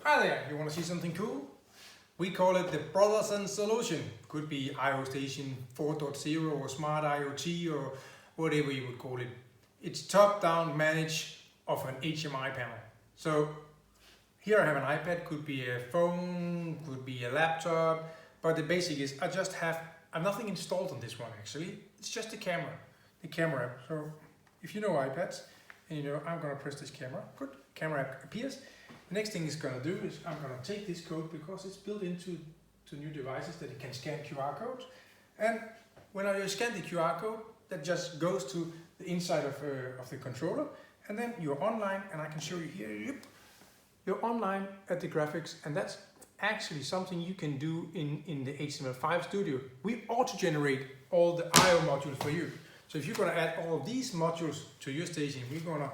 Hi there, you want to see something cool? We call it the Brothers and Solution. Could be Outstation 4.0 or Smart IoT or whatever you would call it. It's top-down managed of an HMI panel. So here I have an iPad, could be a phone, could be a laptop, but the basic is I have nothing installed on this one actually. It's just the camera app. So if you know iPads and you know I'm gonna press this camera, good, camera app appears. The next thing it's gonna do is I'm gonna take this code because it's built into new devices that it can scan QR codes. And when I scan the QR code, that just goes to the inside of the controller, and then you're online, and I can show you here. Yep. You're online at the graphics, and that's actually something you can do in the HTML5 studio. We auto-generate all the IO modules for you. So if you're going to add all of these modules to your station, we're going to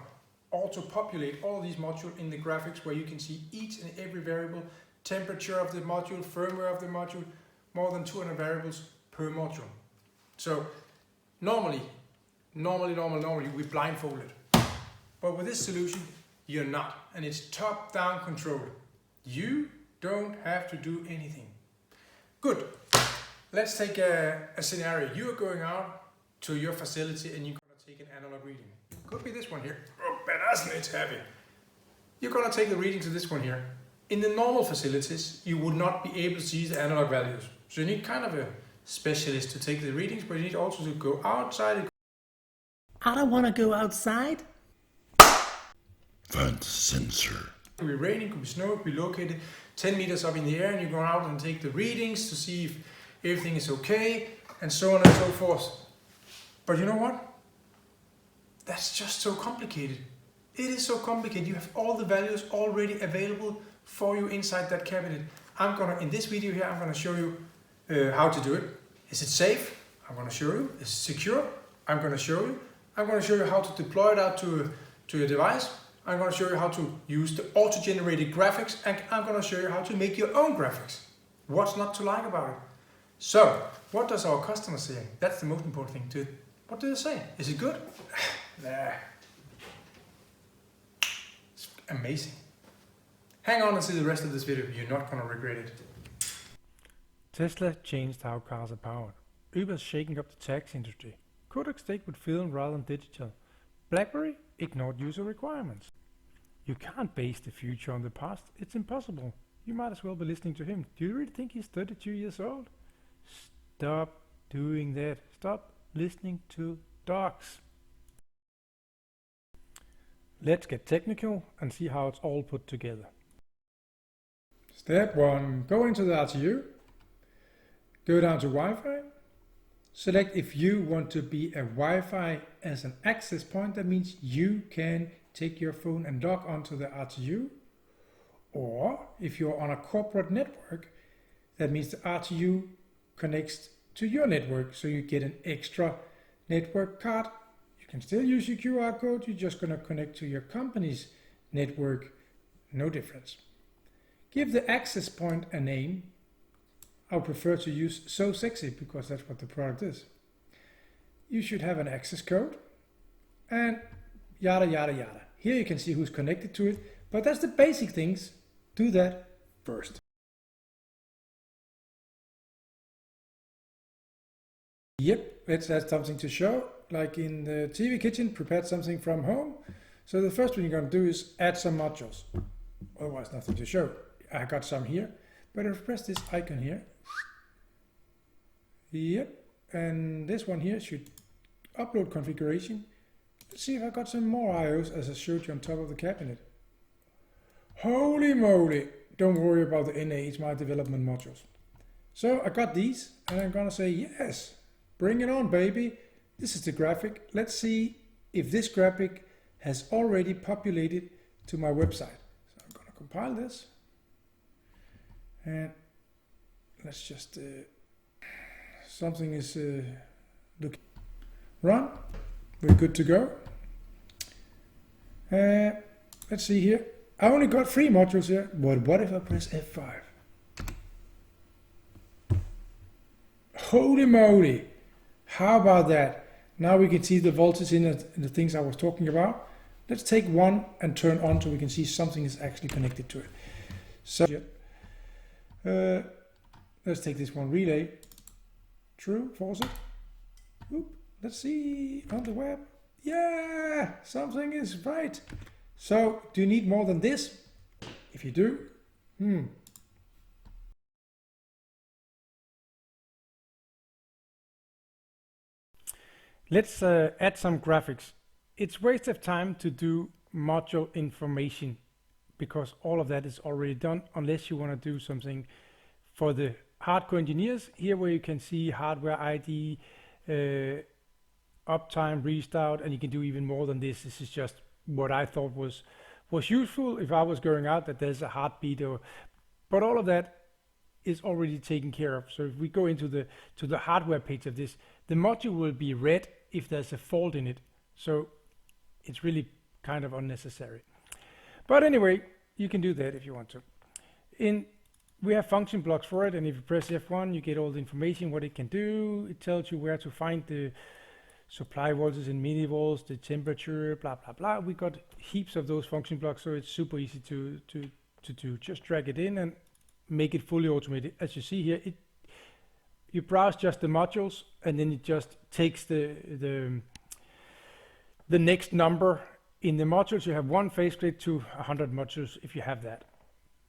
auto-populate all of these modules in the graphics where you can see each and every variable, temperature of the module, firmware of the module, more than 200 variables per module. So normally we blindfolded. But with this solution, you're not. And it's top-down control. You don't have to do anything. Good. Let's take a scenario. You are going out to your facility and you're going to take an analog reading. Could be this one here. Oh, badass, it's heavy. You're going to take the readings of this one here. In the normal facilities, you would not be able to see the analog values. So you need kind of a specialist to take the readings, but you need also to go outside. I don't want to go outside. Front sensor. It could be raining, could be snow, could be located 10 meters up in the air, and you go out and take the readings to see if everything is okay, and so on and so forth. But you know what? That's just so complicated. It is so complicated. You have all the values already available for you inside that cabinet. In this video here, I'm gonna show you how to do it. Is it safe? I'm gonna show you. Is it secure? I'm gonna show you. I'm gonna show you how to deploy it out to your device. I'm going to show you how to use the auto-generated graphics, and I'm going to show you how to make your own graphics. What's not to like about it? So, what does our customer say? That's the most important thing to it. What do they say? Is it good? Nah. It's amazing. Hang on and see the rest of this video. You're not going to regret it. Tesla changed how cars are powered. Uber's shaking up the taxi industry. Kodak stayed with film rather than digital. BlackBerry ignored user requirements. You can't base the future on the past. It's impossible. You might as well be listening to him. Do you really think he's 32 years old? Stop doing that. Stop listening to dogs. Let's get technical and see how it's all put together. Step 1. Go into the RTU. Go down to Wi-Fi. Select if you want to be a Wi-Fi as an access point. That means you can take your phone and log onto the RTU. Or if you're on a corporate network, that means the RTU connects to your network, so you get an extra network card. You can still use your QR code, you're just going to connect to your company's network, no difference. Give the access point a name. I prefer to use So Sexy because that's what the product is. You should have an access code and yada yada yada. Here you can see who's connected to it, but that's the basic things. Do that first. Yep, let's add something to show, like in the TV kitchen, prepared something from home. So the first one you're going to do is add some modules. Otherwise nothing to show. I got some here, but if I press this icon here, yep, and this one here should upload configuration. Let's see if I got some more IOs as I showed you on top of the cabinet. Holy moly! Don't worry about the NA, development modules. So I got these, and I'm gonna say yes, bring it on, baby. This is the graphic. Let's see if this graphic has already populated to my website. So I'm gonna compile this, and let's just something is looking run. We're good to go. Let's see here. I only got 3 modules here, but what if I press F5? Holy moly! How about that? Now we can see the voltage in the things I was talking about. Let's take one and turn on so we can see something is actually connected to it. So let's take this one, relay. True, false it. Oop, let's see on the web. Yeah, something is right. So, do you need more than this? If you do, let's add some graphics. It's waste of time to do module information because all of that is already done unless you want to do something for the hardcore engineers. Here where you can see hardware ID, uptime, restart, and you can do even more than this. This is just what I thought was useful if I was going out, that there's a heartbeat, but all of that is already taken care of. So if we go into the hardware page of this, the module will be red if there's a fault in it. So it's really kind of unnecessary. But anyway, you can do that if you want to. We have function blocks for it, and if you press F1, you get all the information, what it can do. It tells you where to find the supply voltage in millivolts, the temperature, blah, blah, blah. We got heaps of those function blocks, so it's super easy to do. Just drag it in and make it fully automated. As you see here, you browse just the modules, and then it just takes the next number in the modules. You have one faceplate to 100 modules if you have that.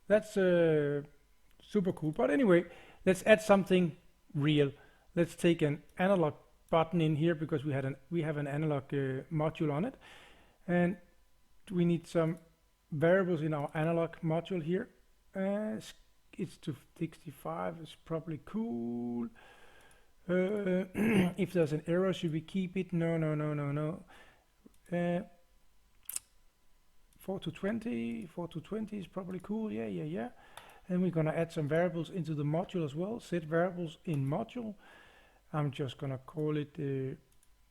That's super cool. But anyway, let's add something real. Let's take an analog button in here because we have an analog module on it, and we need some variables in our analog module here. It's to 65. It's probably cool. If there's an error, should we keep it? No. 4 to 20 is probably cool. Yeah. And we're gonna add some variables into the module as well. Set variables in module. I'm just gonna call it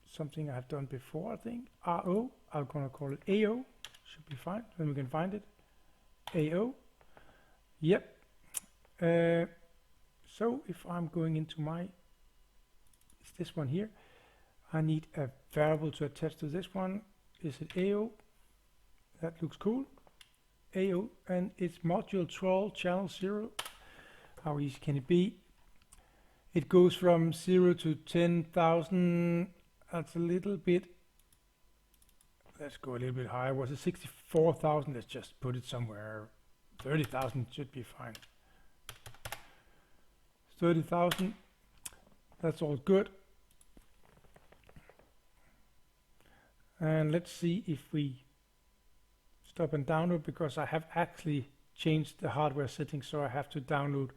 something I've done before, I think. RO. I'm gonna call it AO. Should be fine. Then we can find it. AO. Yep. So if I'm going into it's this one here. I need a variable to attach to this one. Is it AO? That looks cool. AO, and it's module 12 channel 0. How easy can it be? It goes from 0 to 10,000. That's a little bit. Let's go a little bit higher. Was it 64,000? Let's just put it somewhere. 30,000 should be fine. 30,000. That's all good. And let's see if we stop and download, because I have actually changed the hardware settings, so I have to download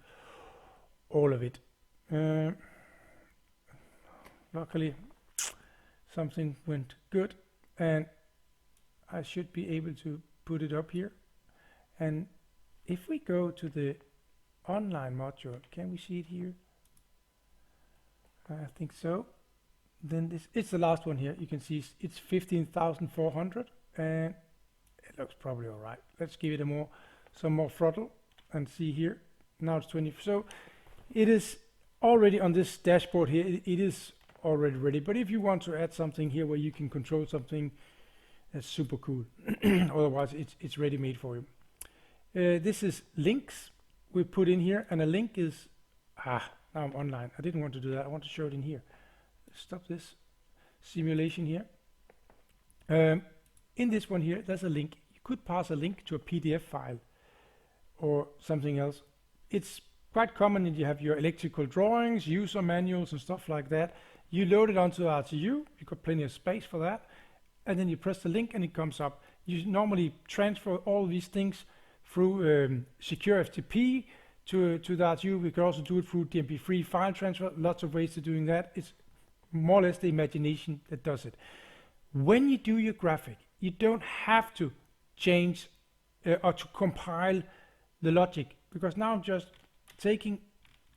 all of it. Luckily something went good, and I should be able to put it up here. And if we go to the online module, can we see it here? I think so. Then it's the last one here. You can see it's 15,400, and it looks probably all right. Let's give it some more throttle and see here. Now it's 20. So it is already on this dashboard here. It is already ready. But if you want to add something here where you can control something, that's super cool. Otherwise, it's ready made for you. This is links we put in here, and a link is now I'm online. I didn't want to do that. I want to show it in here. Stop this simulation here. In this one here, there's a link. You could pass a link to a PDF file or something else. It's quite common that you have your electrical drawings, user manuals and stuff like that. You load it onto the RTU, you've got plenty of space for that, and then you press the link and it comes up. You normally transfer all these things through secure FTP to the RTU. We can also do it through DMP3 file transfer. Lots of ways to doing that. It's more or less the imagination that does it. When you do your graphic, you don't have to change or to compile the logic, because now I'm just taking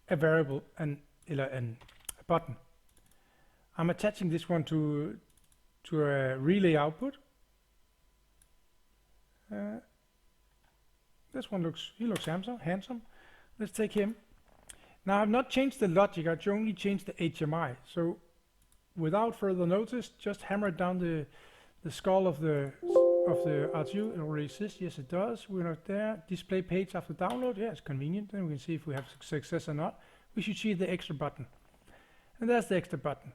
a variable and a button. I'm attaching this one to a relay output. This one looks handsome. Let's take him. Now I've not changed the logic, I've only changed the HMI. So without further notice, just hammer down the skull of the of the RTU. It already exists. Yes, it does. We're not there. Display page after download. Yeah, it's convenient. Then we can see if we have success or not. We should see the extra button. And there's the extra button.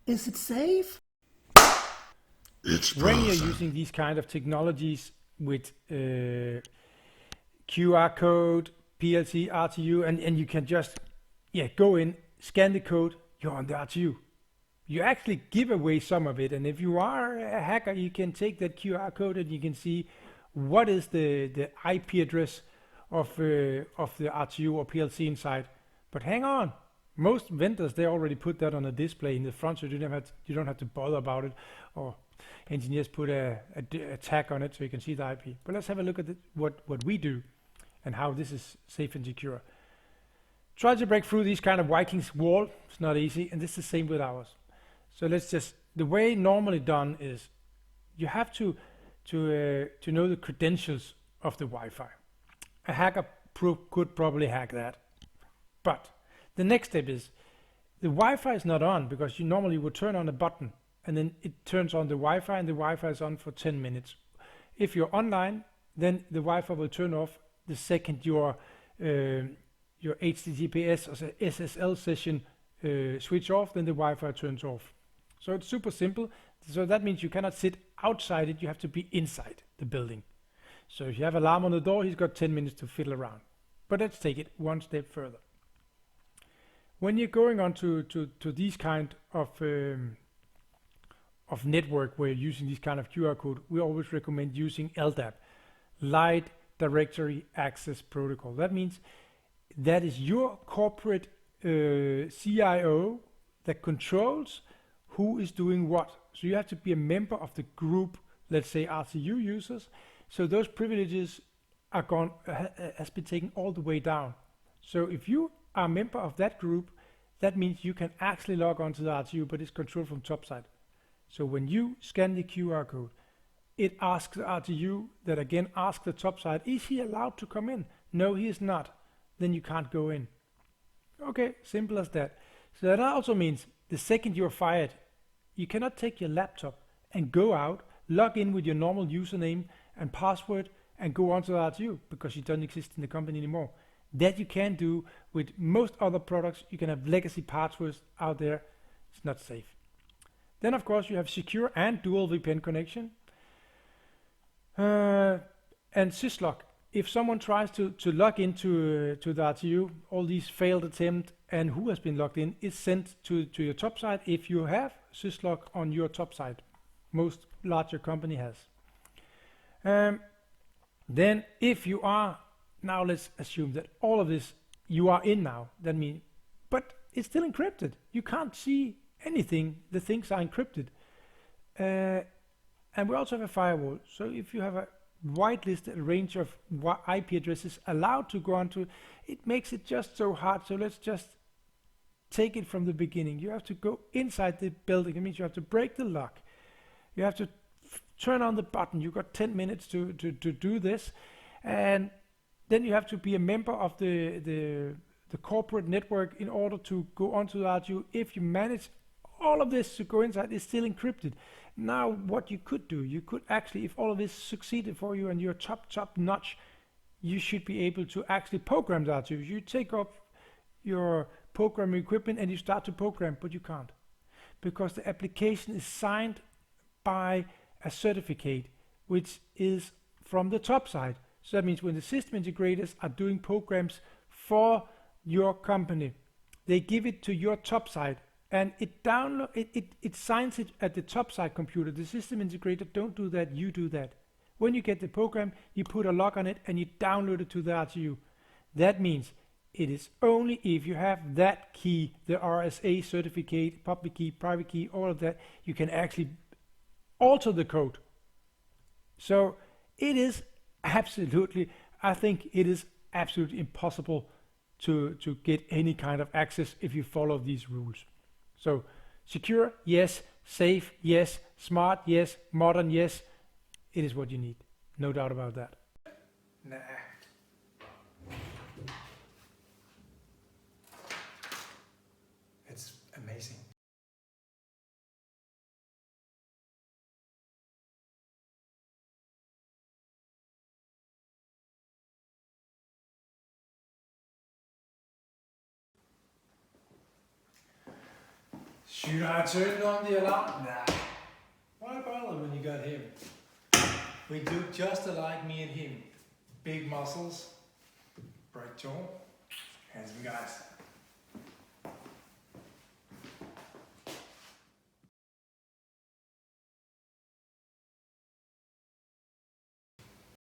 Is it safe? It's When you're frozen. using these kind of technologies with QR code, PLC, RTU, and you can just go in, scan the code, you're on the RTU. You actually give away some of it, and if you are a hacker, you can take that QR code and you can see what is the IP address of the RTU or PLC inside. But hang on, most vendors, they already put that on a display in the front, so you don't have to bother about it, or engineers put a tag on it so you can see the IP. But let's have a look at what we do and how this is safe and secure. Try to break through these kind of Vikings wall. It's not easy, and this is the same with ours. So the way normally done is you have to know the credentials of the Wi-Fi. A hacker could probably hack that. But the next step is the Wi-Fi is not on because you normally would turn on a button and then it turns on the Wi-Fi and the Wi-Fi is on for 10 minutes. If you're online, then the Wi-Fi will turn off the second your HTTPS or SSL session switch off, then the Wi-Fi turns off. So it's super simple. So that means you cannot sit outside it, you have to be inside the building. So if you have alarm on the door, he's got 10 minutes to fiddle around. But let's take it one step further. When you're going on to these kind of network where you're using this kind of QR code, we always recommend using LDAP, Light Directory Access Protocol. That means that is your corporate CIO that controls who is doing what. So you have to be a member of the group, let's say RTU users. So those privileges are gone, has been taken all the way down. So if you are a member of that group, that means you can actually log on to the RTU, but it's controlled from top side. So when you scan the QR code, it asks the RTU that again asks the top side, is he allowed to come in? No, he is not. Then you can't go in. Okay, simple as that. So that also means the second you're fired, you cannot take your laptop and go out, log in with your normal username and password and go onto the RTU because you don't exist in the company anymore. That you can do with most other products. You can have legacy passwords out there. It's not safe. Then of course you have secure and dual VPN connection. And syslog. If someone tries to log into the RTU, all these failed attempts and who has been logged in is sent to your top side if you have syslog on your top side. Most larger company has. Then if you are, now let's assume that all of this you are in now, that means, but it's still encrypted. You can't see anything, the things are encrypted. And we also have a firewall. So if you have a whitelisted range of IP addresses allowed to go onto, it makes it just so hard. So let's just take it from the beginning. You have to go inside the building. It means you have to break the lock. You have to turn on the button. You've got 10 minutes to do this. And then you have to be a member of the corporate network in order to go onto the RTU. If you manage all of this to go inside, it's still encrypted. Now what you could do, you could actually, if all of this succeeded for you and you're top notch, you should be able to actually program that. You take up your programming equipment and you start to program, but you can't. Because the application is signed by a certificate, which is from the top side. So that means when the system integrators are doing programs for your company, they give it to your top side. And it signs it at the top side computer. The system integrator don't do that, you do that. When you get the program, you put a lock on it and you download it to the RTU. That means it is only if you have that key, the RSA certificate, public key, private key, all of that, you can actually alter the code. So it is absolutely, I think it is absolutely impossible to get any kind of access if you follow these rules. So secure, yes. Safe, yes. Smart, yes. Modern, yes. It is what you need. No doubt about that. Nah. Should I turn on the alarm? Nah. Why bother when you got him? We look just alike, me and him. Big muscles, bright jaw, handsome guys.